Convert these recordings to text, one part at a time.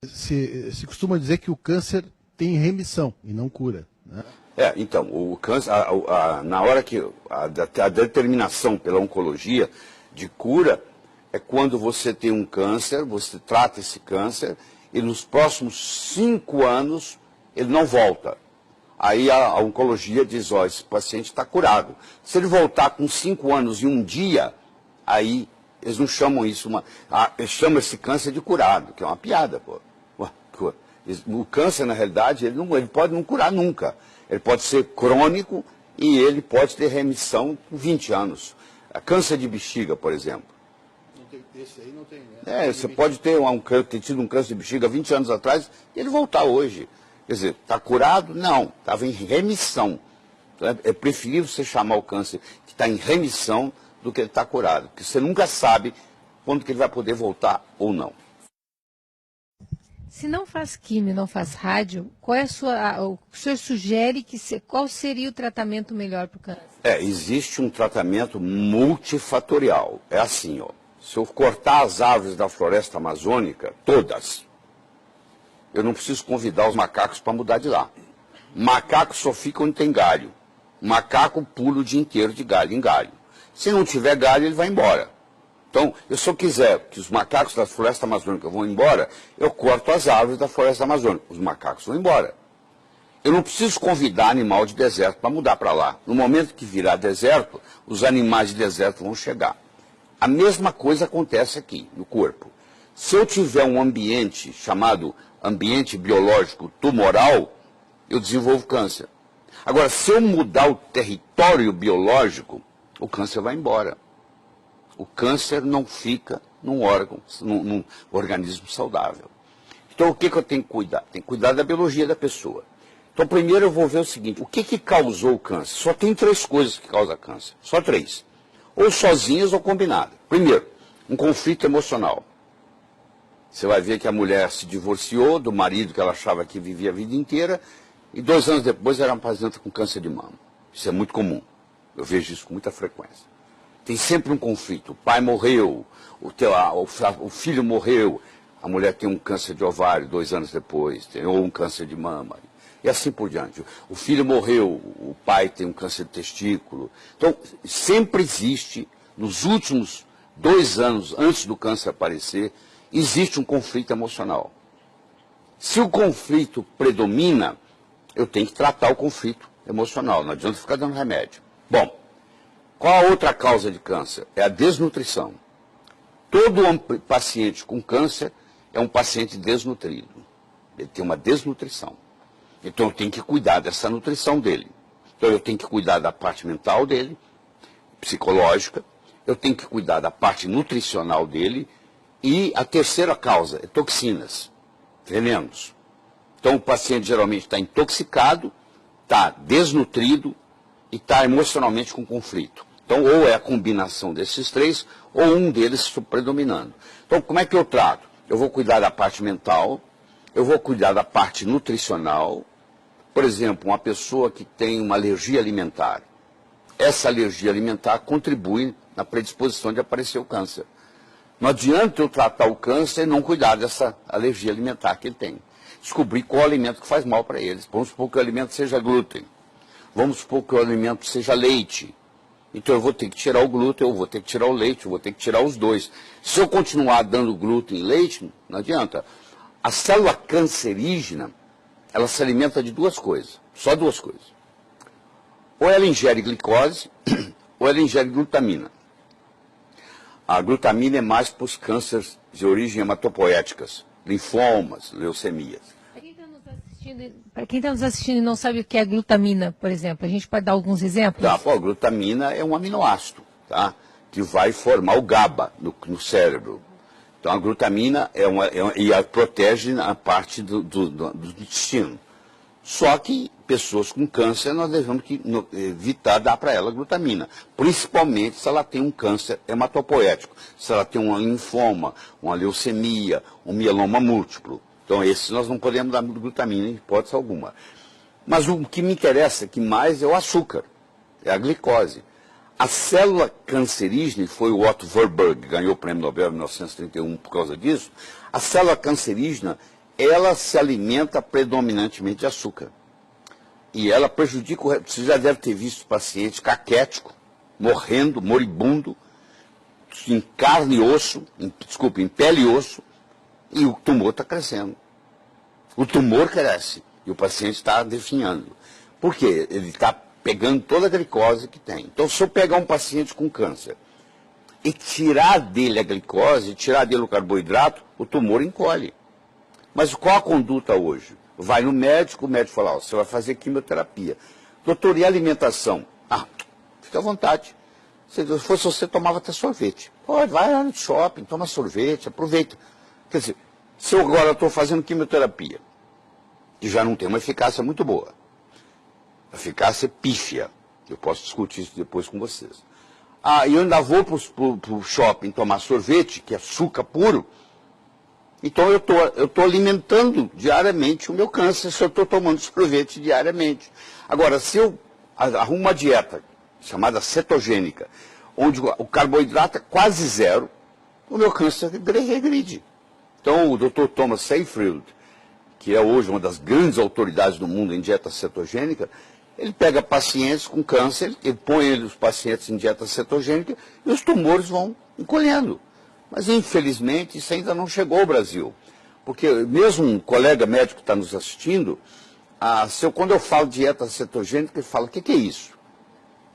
Se costuma dizer que o câncer tem remissão e não cura, né? Então, o câncer, na hora que a determinação pela oncologia de cura é quando você tem um câncer, você trata esse câncer e nos próximos 5 anos ele não volta. Aí a oncologia diz, esse paciente está curado. Se ele voltar com 5 anos e um dia, aí eles não chamam isso, eles chamam esse câncer de curado, que é uma piada, pô. O câncer, na realidade, ele pode não curar nunca. Ele pode ser crônico e ele pode ter remissão com 20 anos. Câncer de bexiga, por exemplo. Esse aí não tem, né? Você pode ter tido um câncer de bexiga 20 anos atrás e ele voltar hoje. Quer dizer, está curado? Não, estava em remissão. Então, é preferível você chamar o câncer que está em remissão do que ele está curado. Porque você nunca sabe quando que ele vai poder voltar ou não. Se não faz quimio, não faz rádio, o senhor sugere qual seria o tratamento melhor para o câncer? Existe um tratamento multifatorial. É assim, se eu cortar as árvores da floresta amazônica, todas, eu não preciso convidar os macacos para mudar de lá. Macaco só fica onde tem galho. Macaco pula o dia inteiro de galho em galho. Se não tiver galho, ele vai embora. Então, se eu quiser que os macacos da floresta amazônica vão embora, eu corto as árvores da floresta amazônica. Os macacos vão embora. Eu não preciso convidar animal de deserto para mudar para lá. No momento que virar deserto, os animais de deserto vão chegar. A mesma coisa acontece aqui, no corpo. Se eu tiver um ambiente chamado ambiente biológico tumoral, eu desenvolvo câncer. Agora, se eu mudar o território biológico, o câncer vai embora. O câncer não fica num órgão, num organismo saudável. Então, o que eu tenho que cuidar? Tem que cuidar da biologia da pessoa. Então, primeiro eu vou ver o seguinte, o que causou o câncer? Só tem 3 coisas que causam câncer, só 3. Ou sozinhas ou combinadas. Primeiro, um conflito emocional. Você vai ver que a mulher se divorciou do marido que ela achava que vivia a vida inteira e 2 anos depois era uma paciente com câncer de mama. Isso é muito comum. Eu vejo isso com muita frequência. Tem sempre um conflito. O pai morreu, o filho morreu, a mulher tem um câncer de ovário 2 anos depois, ou um câncer de mama, e assim por diante. O filho morreu, o pai tem um câncer de testículo. Então, sempre existe, nos últimos 2 anos, antes do câncer aparecer, existe um conflito emocional. Se o conflito predomina, eu tenho que tratar o conflito emocional, não adianta ficar dando remédio. Bom, qual a outra causa de câncer? É a desnutrição. Todo paciente com câncer é um paciente desnutrido. Ele tem uma desnutrição. Então eu tenho que cuidar dessa nutrição dele. Então eu tenho que cuidar da parte mental dele, psicológica, eu tenho que cuidar da parte nutricional dele, e a terceira causa é toxinas, venenos. Então o paciente geralmente está intoxicado, está desnutrido e está emocionalmente com conflito. Então ou é a combinação desses 3, ou um deles predominando. Então como é que eu trato? Eu vou cuidar da parte mental, eu vou cuidar da parte nutricional. Por exemplo, uma pessoa que tem uma alergia alimentar. Essa alergia alimentar contribui na predisposição de aparecer o câncer. Não adianta eu tratar o câncer e não cuidar dessa alergia alimentar que ele tem. Descobrir qual alimento que faz mal para eles. Vamos supor que o alimento seja glúten. Vamos supor que o alimento seja leite. Então eu vou ter que tirar o glúten, eu vou ter que tirar o leite, eu vou ter que tirar os 2. Se eu continuar dando glúten e leite, não adianta. A célula cancerígena, ela se alimenta de 2 coisas, só 2 coisas. Ou ela ingere glicose, ou ela ingere glutamina. A glutamina é mais para os cânceres de origem hematopoéticas, linfomas, leucemias. Para quem está nos assistindo e não sabe o que é glutamina, por exemplo, a gente pode dar alguns exemplos? A glutamina é um aminoácido, tá? Que vai formar o GABA no cérebro. Então a glutamina protege a parte do intestino. Só que pessoas com câncer nós devemos evitar dar para ela glutamina, principalmente se ela tem um câncer hematopoético, se ela tem um linfoma, uma leucemia, um mieloma múltiplo. Então esses nós não podemos dar glutamina em hipótese alguma. Mas o que me interessa aqui mais é o açúcar, é a glicose. A célula cancerígena, foi o Otto Warburg, ganhou o prêmio Nobel em 1931 por causa disso, a célula cancerígena ela se alimenta predominantemente de açúcar. E ela prejudica o... Você já deve ter visto paciente caquético, morrendo, moribundo, em carne e osso, em pele e osso, e o tumor está crescendo. O tumor cresce e o paciente está definhando. Por quê? Ele está pegando toda a glicose que tem. Então, se eu pegar um paciente com câncer e tirar dele a glicose, tirar dele o carboidrato, o tumor encolhe. Mas qual a conduta hoje? Vai no médico, o médico fala, ó, você vai fazer quimioterapia. Doutor, e a alimentação? Ah, fica à vontade. Se fosse você, tomava até sorvete. Pode, vai lá no shopping, toma sorvete, aproveita. Quer dizer, se eu agora estou fazendo quimioterapia, que já não tem uma eficácia muito boa, a eficácia é pífia, eu posso discutir isso depois com vocês. Ah, e eu ainda vou para o shopping tomar sorvete, que é açúcar puro, então eu estou alimentando diariamente o meu câncer se eu estou tomando sorvete diariamente. Agora, se eu arrumo uma dieta chamada cetogênica, onde o carboidrato é quase zero, o meu câncer regride. Então, o Dr. Thomas Seyfried, que é hoje uma das grandes autoridades do mundo em dieta cetogênica, ele pega pacientes com câncer, ele põe os pacientes em dieta cetogênica e os tumores vão encolhendo. Mas, infelizmente, isso ainda não chegou ao Brasil. Porque mesmo um colega médico que está nos assistindo, quando eu falo dieta cetogênica, ele fala, o que é isso?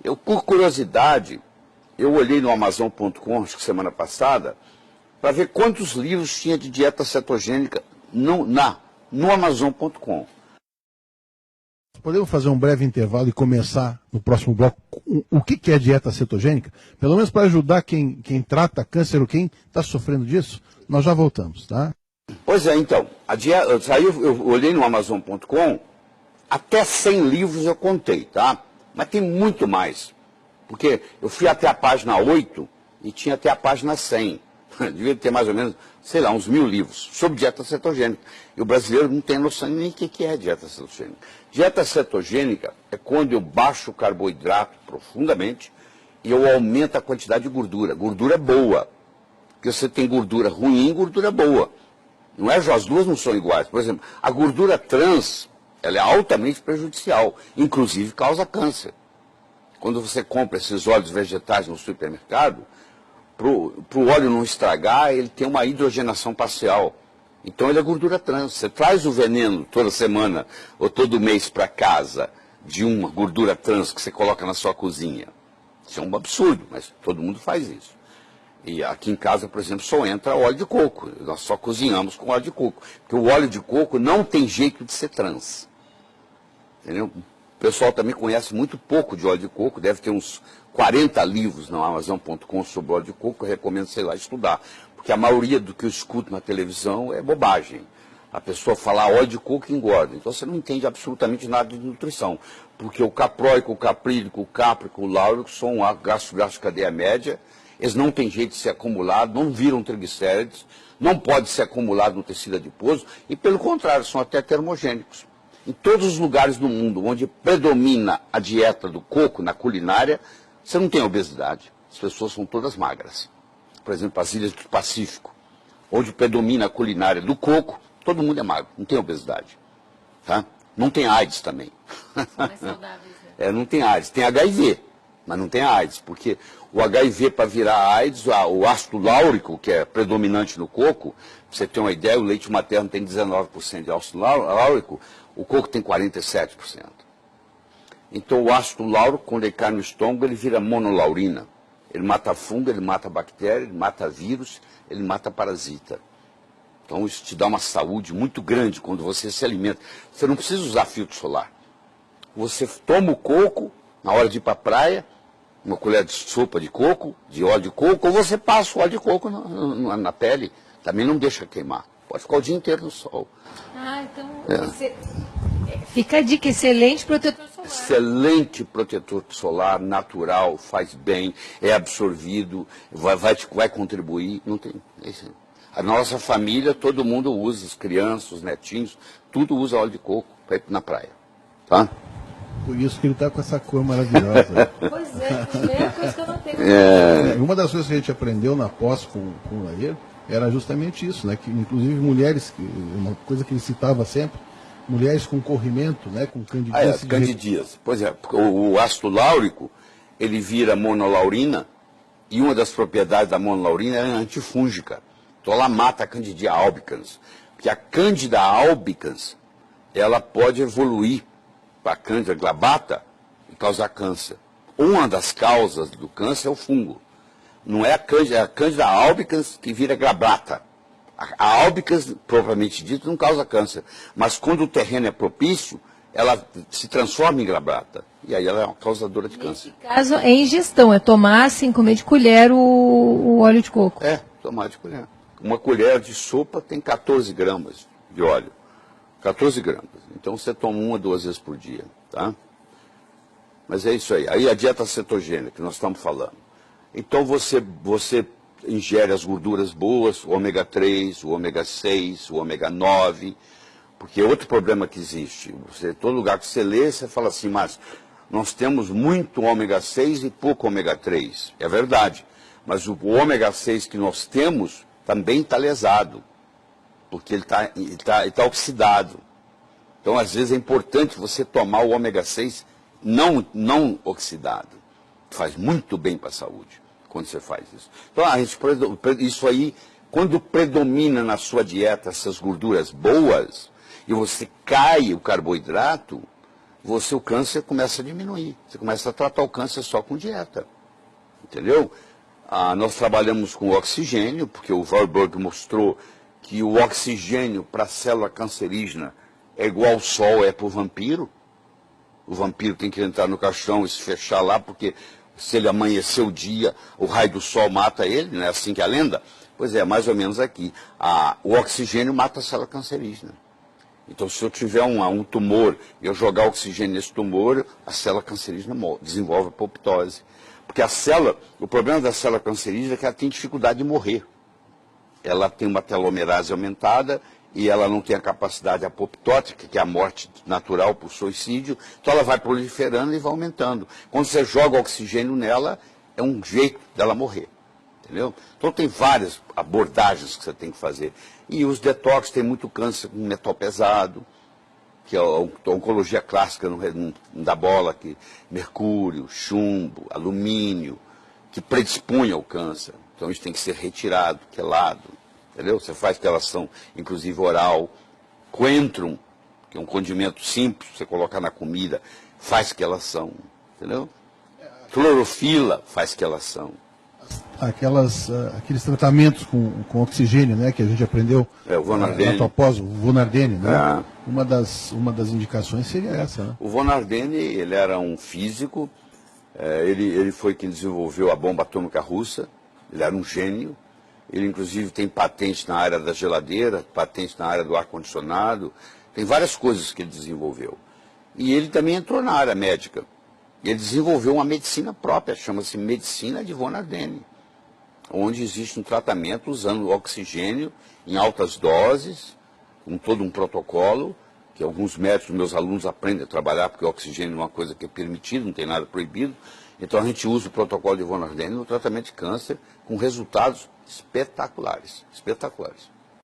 Eu, por curiosidade, eu olhei no Amazon.com, acho que semana passada, para ver quantos livros tinha de dieta cetogênica no Amazon.com. Podemos fazer um breve intervalo e começar no próximo bloco o que é dieta cetogênica? Pelo menos para ajudar quem trata câncer ou quem está sofrendo disso. Nós já voltamos, tá? Pois é, então, eu olhei no Amazon.com, até 100 livros eu contei, tá? Mas tem muito mais, porque eu fui até a página 8 e tinha até a página 100. Devia ter mais ou menos, sei lá, uns 1000 livros sobre dieta cetogênica. E o brasileiro não tem noção nem o que é dieta cetogênica. Dieta cetogênica é quando eu baixo o carboidrato profundamente e eu aumento a quantidade de gordura. Gordura boa. Porque você tem gordura ruim e gordura boa. Não é, as duas não são iguais. Por exemplo, a gordura trans, ela é altamente prejudicial. Inclusive causa câncer. Quando você compra esses óleos vegetais no supermercado, para o óleo não estragar, ele tem uma hidrogenação parcial. Então ele é gordura trans. Você traz o veneno toda semana ou todo mês para casa de uma gordura trans que você coloca na sua cozinha. Isso é um absurdo, mas todo mundo faz isso. E aqui em casa, por exemplo, só entra óleo de coco. Nós só cozinhamos com óleo de coco. Porque o óleo de coco não tem jeito de ser trans. Entendeu? O pessoal também conhece muito pouco de óleo de coco, deve ter uns 40 livros no Amazon.com sobre óleo de coco, eu recomendo, sei lá, estudar. Porque a maioria do que eu escuto na televisão é bobagem. A pessoa falar óleo de coco engorda. Então você não entende absolutamente nada de nutrição. Porque o capróico, o caprílico, o cáprico, o láurico são ácidos de cadeia média, eles não têm jeito de ser acumulado, não viram triglicérides, não pode ser acumulado no tecido adiposo, e pelo contrário, são até termogênicos. Em todos os lugares do mundo onde predomina a dieta do coco na culinária, você não tem obesidade. As pessoas são todas magras. Por exemplo, as ilhas do Pacífico, onde predomina a culinária do coco, todo mundo é magro, não tem obesidade. Tá? Não tem AIDS também. São mais saudáveis, né? Não tem AIDS, tem HIV, mas não tem AIDS, porque o HIV para virar AIDS, o ácido láurico, que é predominante no coco, pra você ter uma ideia, o leite materno tem 19% de ácido láurico, o coco tem 47%. Então o ácido láurico, quando ele cai no estômago, ele vira monolaurina. Ele mata fungo, ele mata bactéria, ele mata vírus, ele mata parasita. Então isso te dá uma saúde muito grande quando você se alimenta. Você não precisa usar filtro solar. Você toma o coco na hora de ir para a praia, uma colher de sopa de coco, de óleo de coco, ou você passa o óleo de coco na pele. Também não deixa queimar. Pode ficar o dia inteiro no sol. Então fica a dica, excelente protetor solar. Excelente protetor solar, natural, faz bem, é absorvido, vai contribuir. Não tem. A nossa família, todo mundo usa, as crianças, os netinhos, tudo usa óleo de coco para ir na praia. Tá? Por isso que ele está com essa cor maravilhosa. Pois é, primeira coisa que eu não tenho. Uma das coisas que a gente aprendeu na pós com o Laír era justamente isso, né? Que inclusive mulheres, uma coisa que ele citava sempre, mulheres com corrimento, né? Com candidíase. Candidíase. Pois é, o ácido láurico, ele vira monolaurina, e uma das propriedades da monolaurina é antifúngica. Então ela mata a Candida albicans. Porque a Candida albicans, ela pode evoluir para a Candida glabata e causar câncer. Uma das causas do câncer é o fungo. Não é a Candida albicans que vira glabata. A albicans, propriamente dito, não causa câncer. Mas quando o terreno é propício, ela se transforma em glabata. E aí ela é uma causadora de câncer. Nesse caso, é ingestão, é tomar, assim, comer de colher o óleo de coco. É, tomar de colher. Uma colher de sopa tem 14 gramas de óleo. 14 gramas. Então você toma 1 ou 2 vezes por dia, tá? Mas é isso aí. Aí a dieta cetogênica que nós estamos falando. Então você ingere as gorduras boas, o ômega 3, o ômega 6, o ômega 9, porque outro problema que existe, todo lugar que você lê, você fala assim, mas nós temos muito ômega 6 e pouco ômega 3. É verdade, mas o ômega 6 que nós temos também está lesado, porque ele tá oxidado. Então, às vezes, é importante você tomar o ômega 6 não oxidado. Faz muito bem para a saúde quando você faz isso. Então, isso aí, quando predomina na sua dieta essas gorduras boas, e você cai o carboidrato, o câncer começa a diminuir. Você começa a tratar o câncer só com dieta. Entendeu? Nós trabalhamos com oxigênio, porque o Warburg mostrou que o oxigênio para a célula cancerígena é igual ao sol é para o vampiro. O vampiro tem que entrar no caixão e se fechar lá, porque se ele amanhecer o dia, o raio do sol mata ele, não é assim que é a lenda? Pois é, mais ou menos aqui. O oxigênio mata a célula cancerígena. Então, se eu tiver um tumor e eu jogar oxigênio nesse tumor, a célula cancerígena desenvolve apoptose. Porque o problema da célula cancerígena é que ela tem dificuldade de morrer. Ela tem uma telomerase aumentada e ela não tem a capacidade apoptótica, que é a morte natural por suicídio, então ela vai proliferando e vai aumentando. Quando você joga oxigênio nela, é um jeito dela morrer. Entendeu? Então tem várias abordagens que você tem que fazer. E os detox tem muito câncer com metal pesado, que é a oncologia clássica não dá bola, que mercúrio, chumbo, alumínio, que predispõe ao câncer. Então isso tem que ser retirado, quelado, entendeu? Você faz quelação, inclusive oral. Coentrum, que é um condimento simples, você colocar na comida, faz quelação, entendeu? Clorofila faz quelação. Aqueles tratamentos com oxigênio, né, que a gente aprendeu o Von Ardenne. na tua pós, o Von Ardenne, né? Uma das indicações seria essa, né? O Von Ardenne, ele era um físico, ele foi quem desenvolveu a bomba atômica russa, ele era um gênio, ele inclusive tem patente na área da geladeira, patente na área do ar-condicionado, tem várias coisas que ele desenvolveu. E ele também entrou na área médica. Ele desenvolveu uma medicina própria, chama-se Medicina de Von Ardenne, onde existe um tratamento usando oxigênio em altas doses, com todo um protocolo, que alguns médicos, meus alunos, aprendem a trabalhar, porque o oxigênio é uma coisa que é permitida, não tem nada proibido. Então a gente usa o protocolo de Von Ardenne no tratamento de câncer, com resultados espetaculares, espetaculares.